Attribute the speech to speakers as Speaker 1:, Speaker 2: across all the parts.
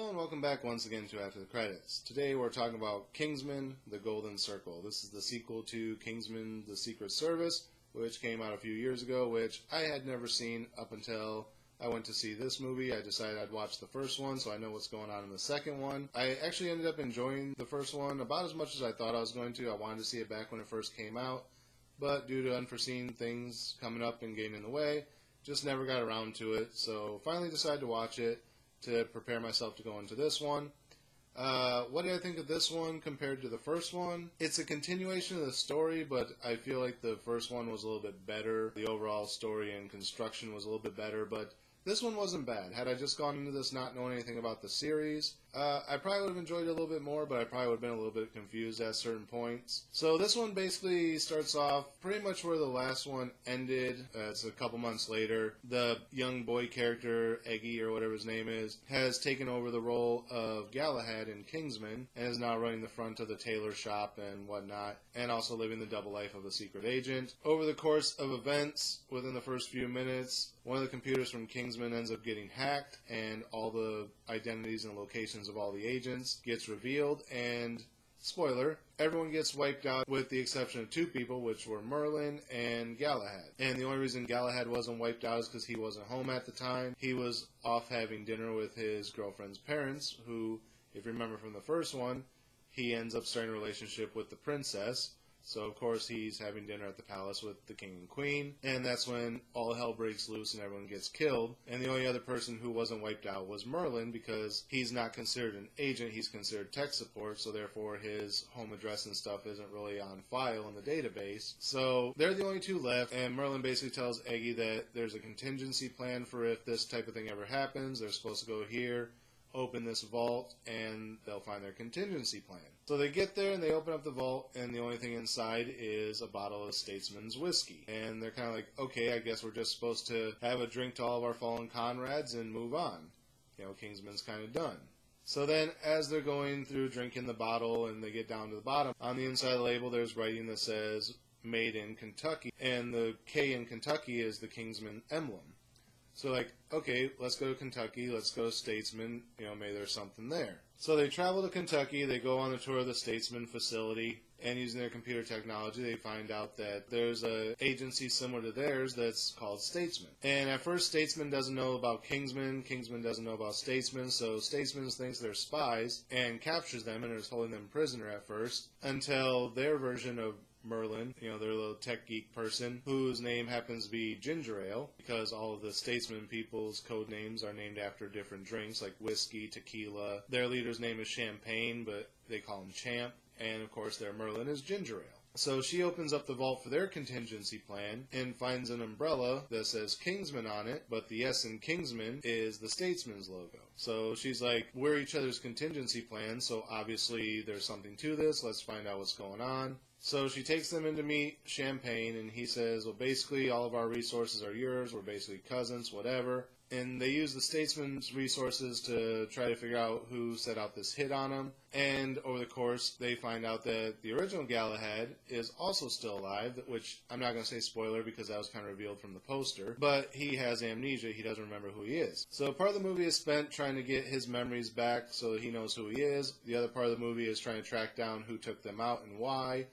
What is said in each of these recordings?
Speaker 1: Hello and welcome back once again to After the Credits. Today we're talking about Kingsman, The Golden Circle. This is the sequel to Kingsman, The Secret Service, which came out a few years ago, which I had never seen up until I went to see this movie. I decided I'd watch the first one so I know what's going on in the second one. I actually ended up enjoying the first one about as much as I thought I was going to. I wanted to see it back when it first came out, but due to unforeseen things coming up and getting in the way, just never got around to it. So finally decided to watch it to prepare myself to go into this one. What did I think of this one compared to the first one? It's a continuation of the story, but I feel like the first one was a little bit better. The overall story and construction was a little bit better, but this one wasn't bad. Had I just gone into this not knowing anything about the series, I probably would have enjoyed it a little bit more, but I probably would have been a little bit confused at certain points. So this one basically starts off pretty much where the last one ended. It's a couple months later. The young boy character, Eggy, or whatever his name is, has taken over the role of Galahad in Kingsman, and is now running the front of the tailor shop and whatnot, and also living the double life of a secret agent. Over the course of events, within the first few minutes, one of the computers from Kingsman ends up getting hacked, and all the identities and locations of all the agents gets revealed, and spoiler, everyone gets wiped out with the exception of two people, which were Merlin and Galahad. And the only reason Galahad wasn't wiped out is because he wasn't home at the time. He was off having dinner with his girlfriend's parents, who, if you remember from the first one, he ends up starting a relationship with the princess. So, of course, he's having dinner at the palace with the king and queen, and that's when all hell breaks loose and everyone gets killed. And the only other person who wasn't wiped out was Merlin, because he's not considered an agent, he's considered tech support, so therefore his home address and stuff isn't really on file in the database. So, they're the only two left, and Merlin basically tells Eggy that there's a contingency plan for if this type of thing ever happens. They're supposed to go here, open this vault, and they'll find their contingency plan. So they get there and they open up the vault, and the only thing inside is a bottle of Statesman's whiskey. And they're kind of like, okay, I guess we're just supposed to have a drink to all of our fallen comrades and move on. You know, Kingsman's kind of done. So then, as they're going through drinking the bottle and they get down to the bottom, on the inside of the label there's writing that says, made in Kentucky, and the K in Kentucky is the Kingsman emblem. So like, okay, let's go to Kentucky, let's go to Statesman, you know, maybe there's something there. So they travel to Kentucky, they go on the tour of the Statesman facility, and using their computer technology, they find out that there's an agency similar to theirs that's called Statesman. And at first, Statesman doesn't know about Kingsman, Kingsman doesn't know about Statesman, so Statesman thinks they're spies and captures them and is holding them prisoner at first, until their version of Merlin, you know, their little tech geek person, whose name happens to be Ginger Ale, because all of the Statesman people's code names are named after different drinks, like whiskey, tequila. Their leader's name is Champagne, but they call him Champ, and of course their Merlin is Ginger Ale. So she opens up the vault for their contingency plan and finds an umbrella that says Kingsman on it, but the S in Kingsman is the Statesman's logo. So she's like, we're each other's contingency plan, so obviously there's something to this, let's find out what's going on. So she takes them in to meet Champagne, and he says, well, basically all of our resources are yours, we're basically cousins, whatever. And they use the Statesman's resources to try to figure out who set out this hit on him. And over the course, they find out that the original Galahad is also still alive, which I'm not going to say spoiler because that was kind of revealed from the poster. But he has amnesia, he doesn't remember who he is. So part of the movie is spent trying to get his memories back so that he knows who he is. The other part of the movie is trying to track down who took them out and why.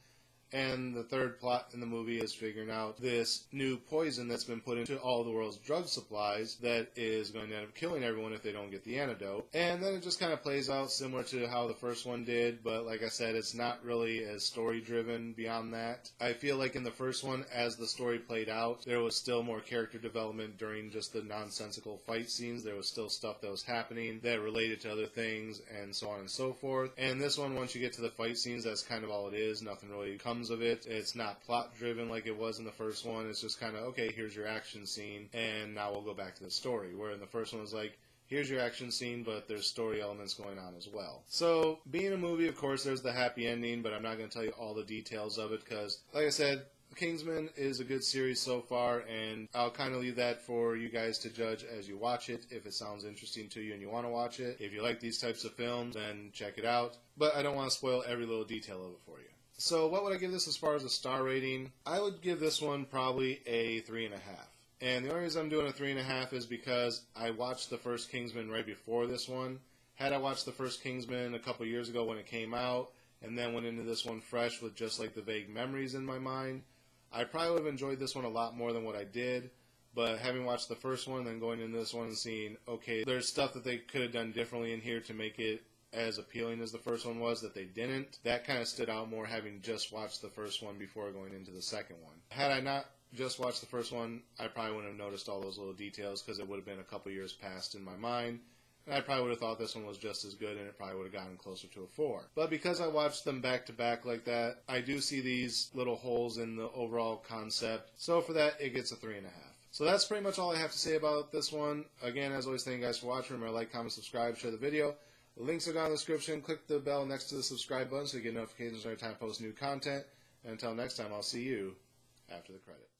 Speaker 1: And the third plot in the movie is figuring out this new poison that's been put into all the world's drug supplies that is going to end up killing everyone if they don't get the antidote. And then it just kind of plays out similar to how the first one did, but like I said, it's not really as story-driven beyond that. I feel like in the first one, as the story played out, there was still more character development during just the nonsensical fight scenes. There was still stuff that was happening that related to other things and so on and so forth. And this one, once you get to the fight scenes, that's kind of all it is. Nothing really comes of it. It's not plot driven like it was in the first one. It's just kind of, okay, here's your action scene, and now we'll go back to the story. Where in the first one was like, here's your action scene, but there's story elements going on as well. So, being a movie, of course, there's the happy ending, but I'm not going to tell you all the details of it, because, like I said, Kingsman is a good series so far, and I'll kind of leave that for you guys to judge as you watch it, if it sounds interesting to you and you want to watch it. If you like these types of films, then check it out. But I don't want to spoil every little detail of it for you. So what would I give this as far as a star rating? I would give this one probably a 3.5. And the only reason I'm doing a 3.5 is because I watched the first Kingsman right before this one, Had I watched the first Kingsman a couple years ago when it came out, and then went into this one fresh with just like the vague memories in my mind, I probably would have enjoyed this one a lot more than what I did. But having watched the first one, then going into this one and seeing, okay, there's stuff that they could have done differently in here to make it as appealing as the first one was that they didn't. That kind of stood out more having just watched the first one before going into the second one. Had I not just watched the first one, I probably wouldn't have noticed all those little details because it would have been a couple years past in my mind. And I probably would have thought this one was just as good, and it probably would have gotten closer to a 4. But because I watched them back to back like that, I do see these little holes in the overall concept. So for that, it gets a 3.5. So that's pretty much all I have to say about this one. Again, as always, thank you guys for watching. Remember, like, comment, subscribe, share the video. The links are down in the description. Click the bell next to the subscribe button so you get notifications every time I post new content. And until next time, I'll see you after the credits.